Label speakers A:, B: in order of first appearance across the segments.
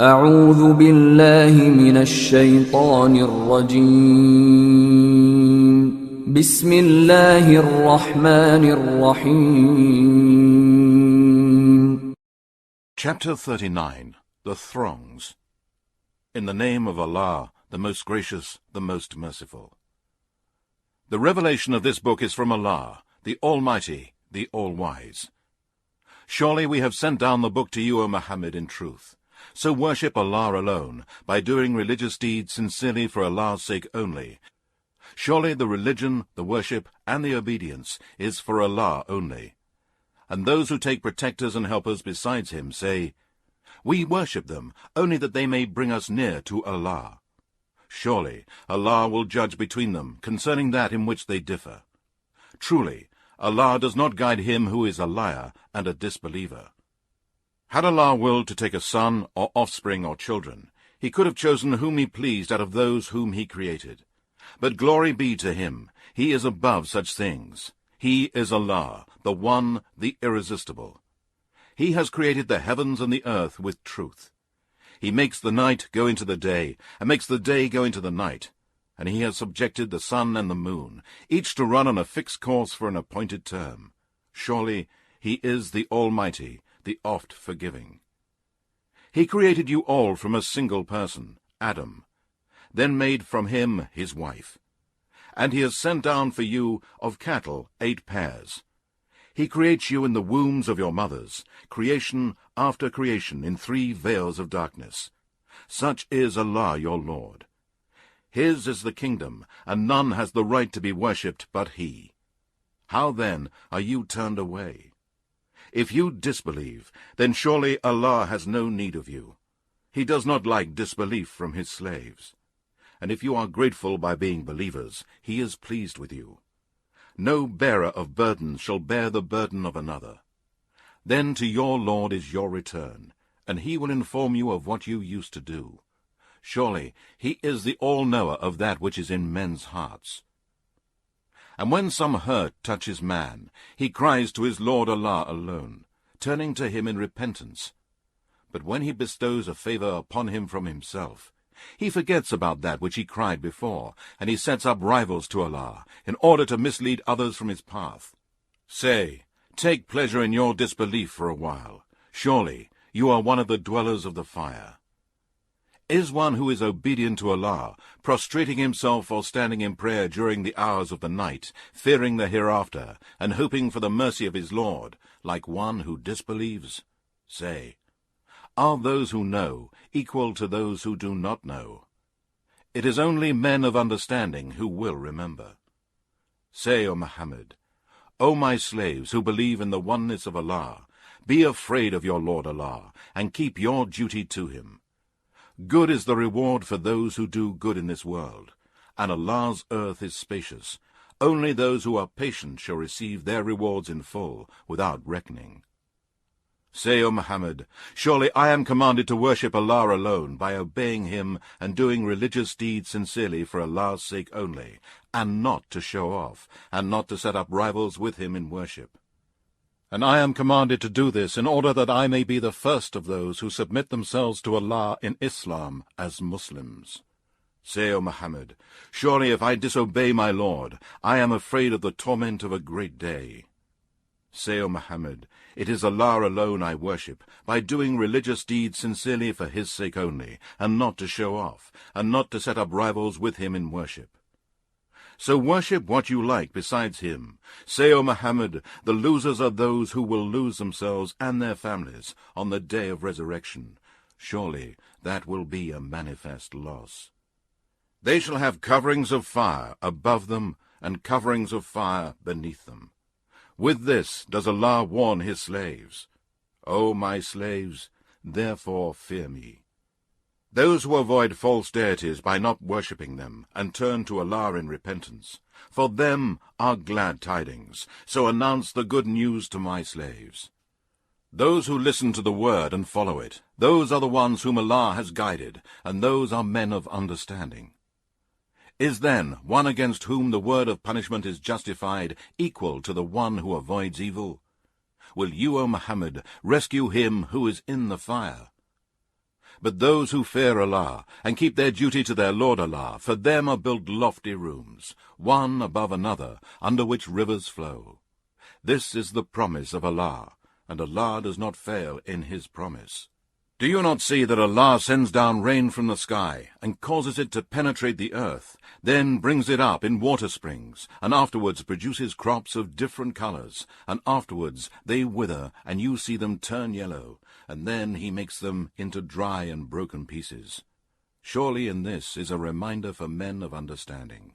A: أعوذ بالله من الشيطان الرجيم بسم الله الرحمن الرحيم.
B: Chapter 39. The Throngs. In the name of Allah, the most gracious, the most merciful. The revelation of this book is from Allah, the Almighty, the All-Wise. Surely we have sent down the book to you, O Muhammad, in truth. So worship Allah alone, by doing religious deeds sincerely for Allah's sake only. Surely the religion, the worship, and the obedience is for Allah only. And those who take protectors and helpers besides him say, We worship them, only that they may bring us near to Allah. Surely Allah will judge between them concerning that in which they differ. Truly, Allah does not guide him who is a liar and a disbeliever. Had Allah willed to take a son, or offspring, or children, he could have chosen whom he pleased out of those whom he created. But glory be to him, he is above such things. He is Allah, the One, the Irresistible. He has created the heavens and the earth with truth. He makes the night go into the day, and makes the day go into the night. And he has subjected the sun and the moon, each to run on a fixed course for an appointed term. Surely he is the Almighty, the oft-forgiving. He created you all from a single person, Adam, then made from him his wife. And he has sent down for you of cattle 8 pairs. He creates you in the wombs of your mothers, creation after creation in 3 veils of darkness. Such is Allah your Lord. His is the kingdom, and none has the right to be worshipped but he. How then are you turned away? If you disbelieve, then surely Allah has no need of you. He does not like disbelief from his slaves. And if you are grateful by being believers, he is pleased with you. No bearer of burdens shall bear the burden of another. Then to your Lord is your return, and he will inform you of what you used to do. Surely he is the all-knower of that which is in men's hearts. And when some hurt touches man, he cries to his Lord Allah alone, turning to him in repentance. But when he bestows a favor upon him from himself, he forgets about that which he cried before, and he sets up rivals to Allah, in order to mislead others from his path. Say, take pleasure in your disbelief for a while. Surely you are one of the dwellers of the fire. Is one who is obedient to Allah, prostrating himself or standing in prayer during the hours of the night, fearing the hereafter, and hoping for the mercy of his Lord, like one who disbelieves? Say, are those who know equal to those who do not know? It is only men of understanding who will remember. Say, O Muhammad, O my slaves who believe in the oneness of Allah, be afraid of your Lord Allah, and keep your duty to him. Good is the reward for those who do good in this world, and Allah's earth is spacious. Only those who are patient shall receive their rewards in full, without reckoning. Say, O Muhammad, surely I am commanded to worship Allah alone by obeying him and doing religious deeds sincerely for Allah's sake only, and not to show off, and not to set up rivals with him in worship. And I am commanded to do this in order that I may be the first of those who submit themselves to Allah in Islam as Muslims. Say, O Muhammad, surely if I disobey my Lord, I am afraid of the torment of a great day. Say, O Muhammad, it is Allah alone I worship, by doing religious deeds sincerely for his sake only, and not to show off, and not to set up rivals with him in worship. So worship what you like besides him. Say, O Muhammad, the losers are those who will lose themselves and their families on the day of resurrection. Surely that will be a manifest loss. They shall have coverings of fire above them, and coverings of fire beneath them. With this does Allah warn his slaves. O my slaves, therefore fear me. Those who avoid false deities by not worshipping them, and turn to Allah in repentance, for them are glad tidings, so announce the good news to my slaves. Those who listen to the word and follow it, those are the ones whom Allah has guided, and those are men of understanding. Is then one against whom the word of punishment is justified equal to the one who avoids evil? Will you, O Muhammad, rescue him who is in the fire? But those who fear Allah, and keep their duty to their Lord Allah, for them are built lofty rooms, one above another, under which rivers flow. This is the promise of Allah, and Allah does not fail in His promise. Do you not see that Allah sends down rain from the sky, and causes it to penetrate the earth, then brings it up in water springs, and afterwards produces crops of different colors, and afterwards they wither, and you see them turn yellow, and then He makes them into dry and broken pieces? Surely in this is a reminder for men of understanding.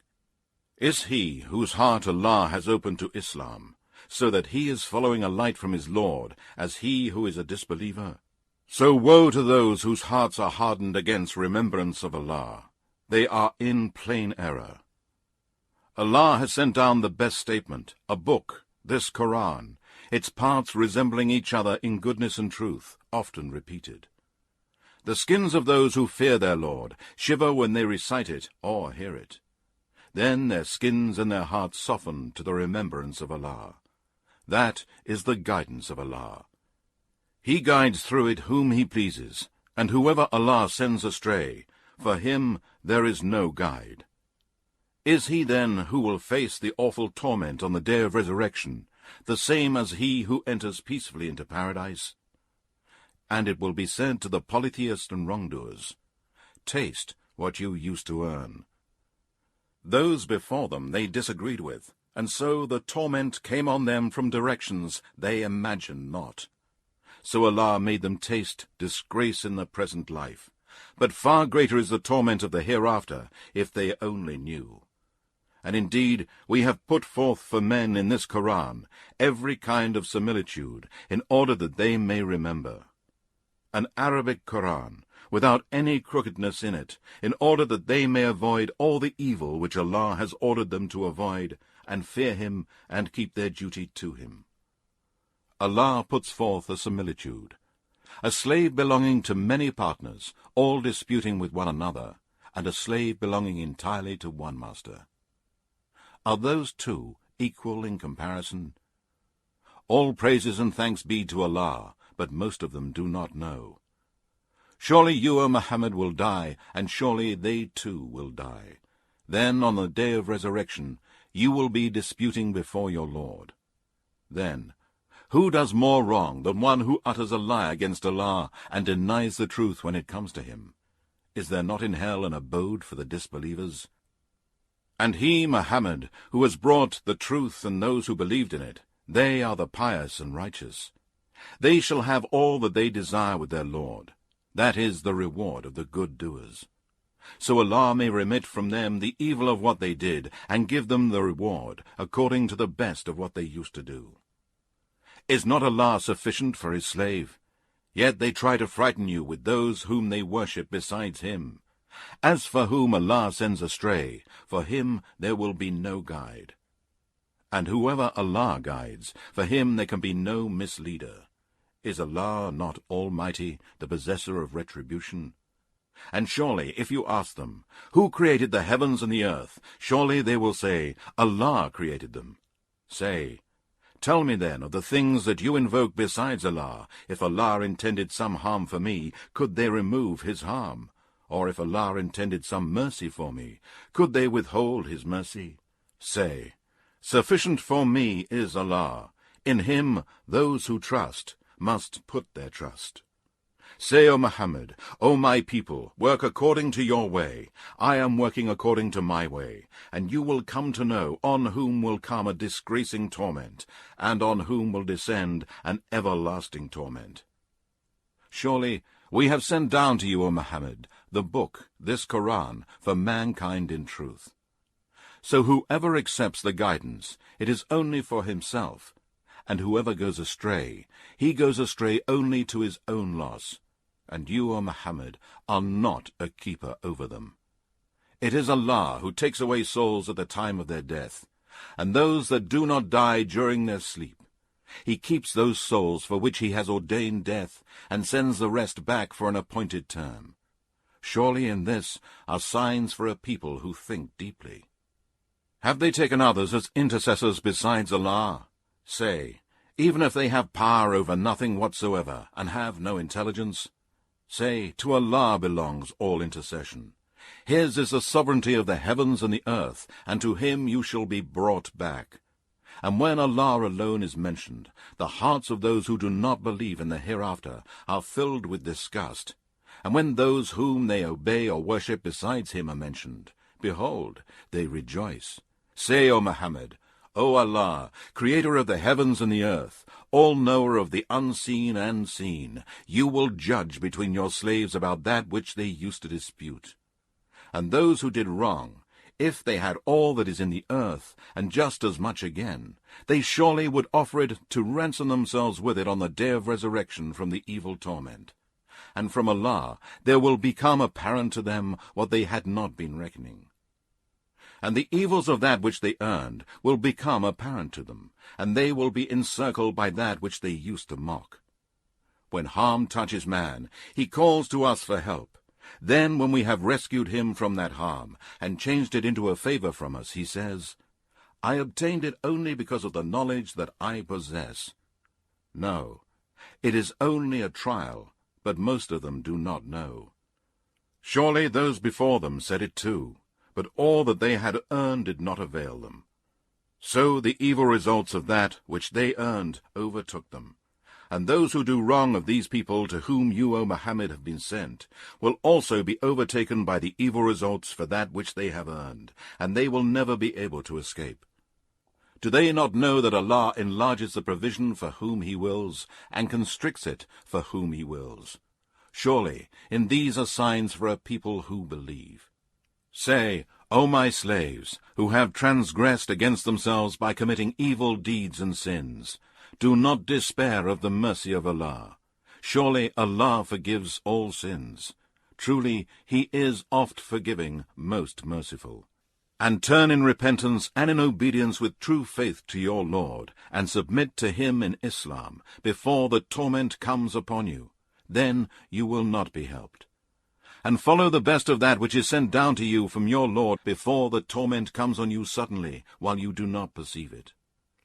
B: Is he whose heart Allah has opened to Islam, so that he is following a light from his Lord, as he who is a disbeliever? So woe to those whose hearts are hardened against remembrance of Allah. They are in plain error. Allah has sent down the best statement, a book, this Quran, its parts resembling each other in goodness and truth, often repeated. The skins of those who fear their Lord shiver when they recite it or hear it. Then their skins and their hearts soften to the remembrance of Allah. That is the guidance of Allah. He guides through it whom He pleases, and whoever Allah sends astray, for him there is no guide. Is he then who will face the awful torment on the day of resurrection, the same as he who enters peacefully into paradise? And it will be said to the polytheists and wrongdoers, taste what you used to earn. Those before them they disagreed with, and so the torment came on them from directions they imagined not. So Allah made them taste disgrace in the present life, but far greater is the torment of the hereafter, if they only knew. And indeed we have put forth for men in this Quran every kind of similitude, in order that they may remember. An Arabic Quran, without any crookedness in it, in order that they may avoid all the evil which Allah has ordered them to avoid, and fear Him, and keep their duty to Him. Allah puts forth a similitude. A slave belonging to many partners, all disputing with one another, and a slave belonging entirely to one master. Are those two equal in comparison? All praises and thanks be to Allah, but most of them do not know. Surely you, O Muhammad, will die, and surely they too will die. Then on the day of resurrection you will be disputing before your Lord. Then, who does more wrong than one who utters a lie against Allah and denies the truth when it comes to him? Is there not in hell an abode for the disbelievers? And he, Muhammad, who has brought the truth and those who believed in it, they are the pious and righteous. They shall have all that they desire with their Lord. That is the reward of the good doers. So Allah may remit from them the evil of what they did, and give them the reward according to the best of what they used to do. Is not Allah sufficient for His slave? Yet they try to frighten you with those whom they worship besides Him. As for whom Allah sends astray, for him there will be no guide. And whoever Allah guides, for him there can be no misleader. Is Allah not Almighty, the possessor of retribution? And surely, if you ask them, who created the heavens and the earth, surely they will say, Allah created them. Say, tell me then of the things that you invoke besides Allah. If Allah intended some harm for me, could they remove His harm? Or if Allah intended some mercy for me, could they withhold His mercy? Say, sufficient for me is Allah. In Him those who trust must put their trust. Say, O Muhammad, O my people, work according to your way. I am working according to my way, and you will come to know on whom will come a disgracing torment, and on whom will descend an everlasting torment. Surely we have sent down to you, O Muhammad, the book, this Quran, for mankind in truth. So whoever accepts the guidance, it is only for himself, and whoever goes astray, he goes astray only to his own loss. And you, O Muhammad, are not a keeper over them. It is Allah who takes away souls at the time of their death, and those that do not die during their sleep. He keeps those souls for which He has ordained death, and sends the rest back for an appointed term. Surely in this are signs for a people who think deeply. Have they taken others as intercessors besides Allah? Say, even if they have power over nothing whatsoever, and have no intelligence, Say, to Allah belongs all intercession. His is the sovereignty of the heavens and the earth, and to him you shall be brought back. And when Allah alone is mentioned, the hearts of those who do not believe in the hereafter are filled with disgust. And when those whom they obey or worship besides him are mentioned, behold, they rejoice. Say, O Muhammad, O Allah, creator of the heavens and the earth, all-knower of the unseen and seen, you will judge between your slaves about that which they used to dispute. And those who did wrong, if they had all that is in the earth, and just as much again, they surely would offer it to ransom themselves with it on the day of resurrection from the evil torment. And from Allah there will become apparent to them what they had not been reckoning. And the evils of that which they earned will become apparent to them, and they will be encircled by that which they used to mock. When harm touches man, he calls to us for help. Then, when we have rescued him from that harm, and changed it into a favor from us, he says, I obtained it only because of the knowledge that I possess. No, it is only a trial, but most of them do not know. Surely those before them said it too, but all that they had earned did not avail them. So the evil results of that which they earned overtook them. And those who do wrong of these people to whom you, O Muhammad, have been sent, will also be overtaken by the evil results for that which they have earned, and they will never be able to escape. Do they not know that Allah enlarges the provision for whom He wills, and constricts it for whom He wills? Surely, in these are signs for a people who believe. Say, O my slaves, who have transgressed against themselves by committing evil deeds and sins, do not despair of the mercy of Allah. Surely Allah forgives all sins. Truly, He is oft forgiving, most merciful. And turn in repentance and in obedience with true faith to your Lord, and submit to Him in Islam, before the torment comes upon you. Then you will not be helped. And follow the best of that which is sent down to you from your Lord, before the torment comes on you suddenly, while you do not perceive it.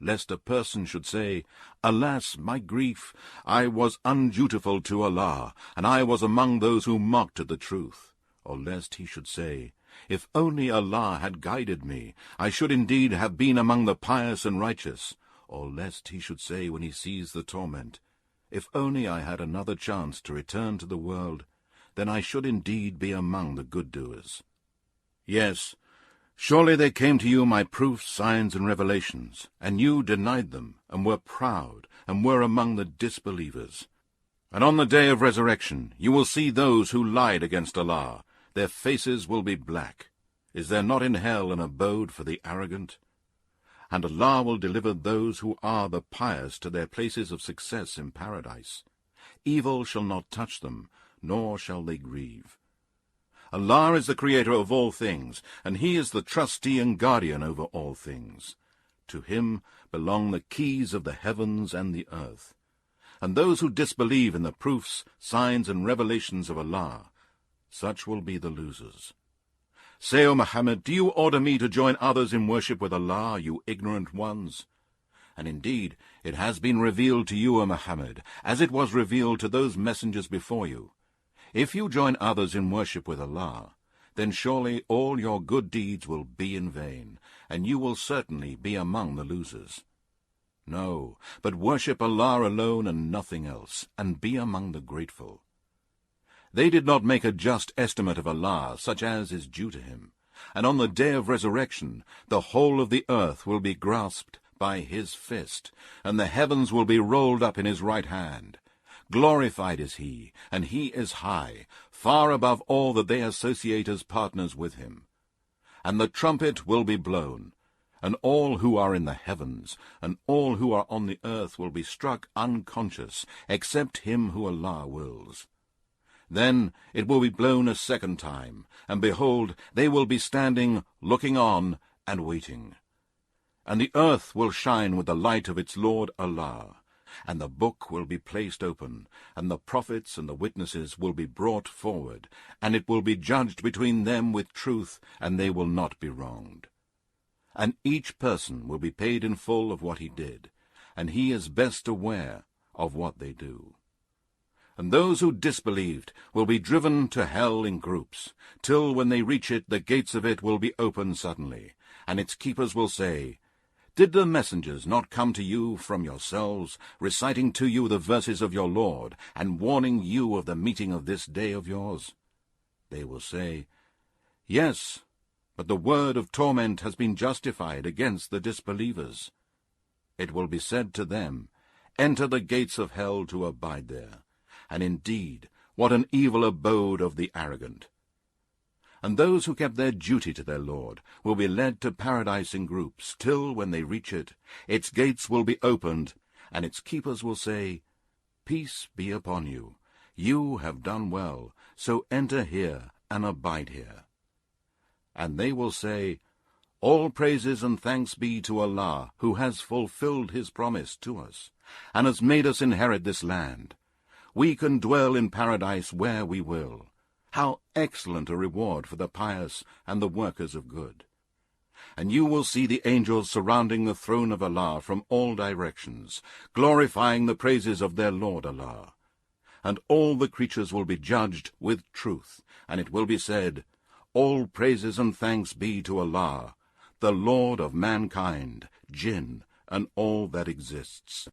B: Lest a person should say, Alas, my grief! I was undutiful to Allah, and I was among those who mocked at the truth. Or lest he should say, If only Allah had guided me, I should indeed have been among the pious and righteous. Or lest he should say when he sees the torment, If only I had another chance to return to the world, then I should indeed be among the good doers. Yes, surely there came to you my proofs, signs, and revelations, and you denied them, and were proud, and were among the disbelievers. And on the day of resurrection you will see those who lied against Allah. Their faces will be black. Is there not in hell an abode for the arrogant? And Allah will deliver those who are the pious to their places of success in paradise. Evil shall not touch them, nor shall they grieve. Allah is the creator of all things, and He is the trustee and guardian over all things. To Him belong the keys of the heavens and the earth. And those who disbelieve in the proofs, signs, and revelations of Allah, such will be the losers. Say, O Muhammad, do you order me to join others in worship with Allah, you ignorant ones? And indeed, it has been revealed to you, O Muhammad, as it was revealed to those messengers before you. If you join others in worship with Allah, then surely all your good deeds will be in vain, and you will certainly be among the losers. No, but worship Allah alone and nothing else, and be among the grateful. They did not make a just estimate of Allah, such as is due to Him, and on the day of resurrection the whole of the earth will be grasped by His fist, and the heavens will be rolled up in His right hand. Glorified is He, and He is high, far above all that they associate as partners with Him. And the trumpet will be blown, and all who are in the heavens, and all who are on the earth will be struck unconscious, except him who Allah wills. Then it will be blown a second time, and behold, they will be standing, looking on, and waiting. And the earth will shine with the light of its Lord Allah, and the book will be placed open, and the prophets and the witnesses will be brought forward, and it will be judged between them with truth, and they will not be wronged. And each person will be paid in full of what he did, and He is best aware of what they do. And those who disbelieved will be driven to hell in groups, till when they reach it, the gates of it will be opened suddenly, and its keepers will say, Did the messengers not come to you from yourselves, reciting to you the verses of your Lord, and warning you of the meeting of this day of yours? They will say, Yes, but the word of torment has been justified against the disbelievers. It will be said to them, Enter the gates of hell to abide there. And indeed, what an evil abode of the arrogant! And those who kept their duty to their Lord will be led to paradise in groups, till when they reach it, its gates will be opened, and its keepers will say, Peace be upon you. You have done well, so enter here and abide here. And they will say, All praises and thanks be to Allah, who has fulfilled his promise to us, and has made us inherit this land. We can dwell in paradise where we will. How excellent a reward for the pious and the workers of good. And you will see the angels surrounding the throne of Allah from all directions, glorifying the praises of their Lord Allah. And all the creatures will be judged with truth, and it will be said, All praises and thanks be to Allah, the Lord of mankind, jinn, and all that exists.